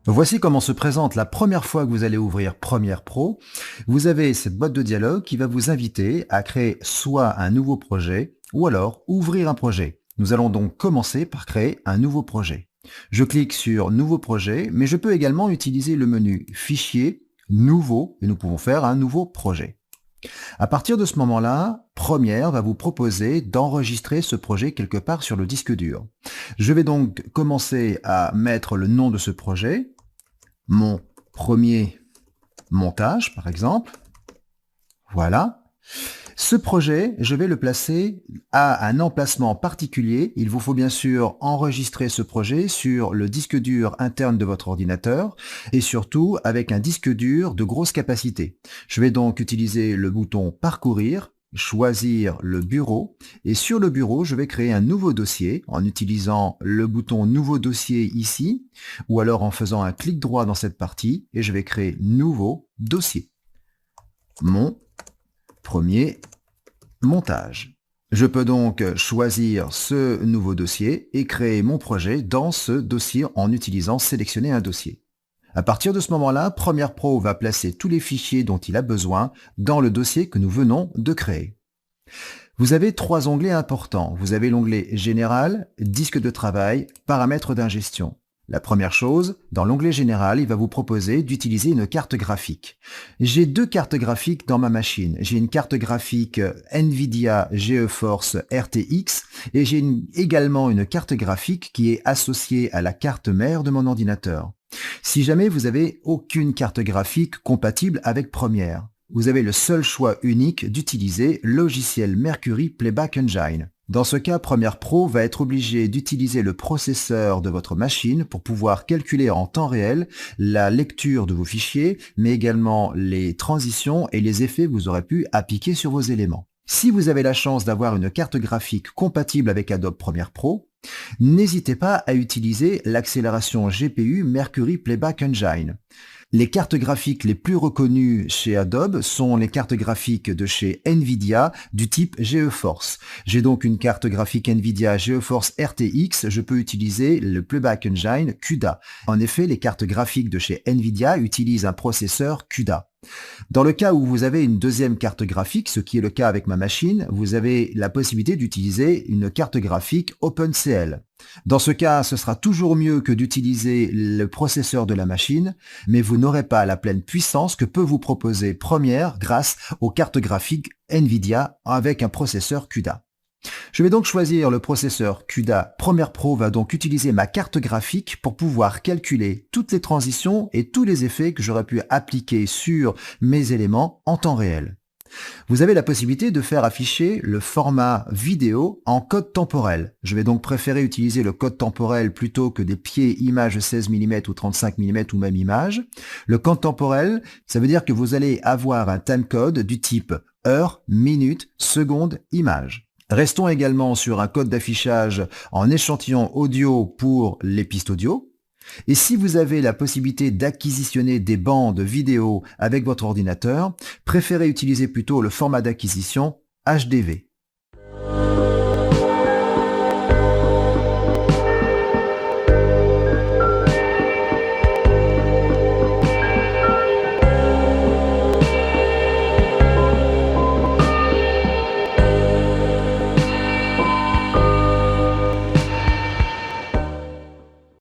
Voici comment se présente la première fois que vous allez ouvrir Premiere Pro. Vous avez cette boîte de dialogue qui va vous inviter à créer soit un nouveau projet ou alors ouvrir un projet. Nous allons donc commencer par créer un nouveau projet. Je clique sur Nouveau projet, mais je peux également utiliser le menu Fichier, Nouveau, et nous pouvons faire un nouveau projet. À partir de ce moment-là, Premiere va vous proposer d'enregistrer ce projet quelque part sur le disque dur. Je vais donc commencer à mettre le nom de ce projet, mon premier montage par exemple. Voilà. Ce projet, je vais le placer à un emplacement particulier. Il vous faut bien sûr enregistrer ce projet sur le disque dur interne de votre ordinateur et surtout avec un disque dur de grosse capacité. Je vais donc utiliser le bouton Parcourir, choisir le bureau et sur le bureau, je vais créer un nouveau dossier en utilisant le bouton Nouveau dossier ici ou alors en faisant un clic droit dans cette partie et je vais créer Nouveau dossier. Mon premier montage. Je peux donc choisir ce nouveau dossier et créer mon projet dans ce dossier en utilisant sélectionner un dossier. À partir de ce moment-là, Premiere Pro va placer tous les fichiers dont il a besoin dans le dossier que nous venons de créer. Vous avez trois onglets importants. Vous avez l'onglet Général, Disque de travail, Paramètres d'ingestion. La première chose, dans l'onglet Général, il va vous proposer d'utiliser une carte graphique. J'ai deux cartes graphiques dans ma machine. J'ai une carte graphique NVIDIA GeForce RTX et j'ai également une carte graphique qui est associée à la carte mère de mon ordinateur. Si jamais vous n'avez aucune carte graphique compatible avec Premiere, vous avez le seul choix unique d'utiliser logiciel Mercury Playback Engine. Dans ce cas, Premiere Pro va être obligé d'utiliser le processeur de votre machine pour pouvoir calculer en temps réel la lecture de vos fichiers, mais également les transitions et les effets que vous aurez pu appliquer sur vos éléments. Si vous avez la chance d'avoir une carte graphique compatible avec Adobe Premiere Pro, n'hésitez pas à utiliser l'accélération GPU Mercury Playback Engine. Les cartes graphiques les plus reconnues chez Adobe sont les cartes graphiques de chez NVIDIA du type GeForce. J'ai donc une carte graphique NVIDIA GeForce RTX, je peux utiliser le Playback Engine CUDA. En effet, les cartes graphiques de chez NVIDIA utilisent un processeur CUDA. Dans le cas où vous avez une deuxième carte graphique, ce qui est le cas avec ma machine, vous avez la possibilité d'utiliser une carte graphique OpenCL. Dans ce cas, ce sera toujours mieux que d'utiliser le processeur de la machine, mais vous n'aurez pas la pleine puissance que peut vous proposer Premiere grâce aux cartes graphiques NVIDIA avec un processeur CUDA. Je vais donc choisir le processeur CUDA. Premiere Pro va donc utiliser ma carte graphique pour pouvoir calculer toutes les transitions et tous les effets que j'aurais pu appliquer sur mes éléments en temps réel. Vous avez la possibilité de faire afficher le format vidéo en code temporel. Je vais donc préférer utiliser le code temporel plutôt que des pieds images 16 mm ou 35 mm ou même image. Le code temporel, ça veut dire que vous allez avoir un timecode du type heure, minute, seconde, image. Restons également sur un code d'affichage en échantillon audio pour les pistes audio. Et si vous avez la possibilité d'acquisitionner des bandes vidéo avec votre ordinateur, préférez utiliser plutôt le format d'acquisition HDV.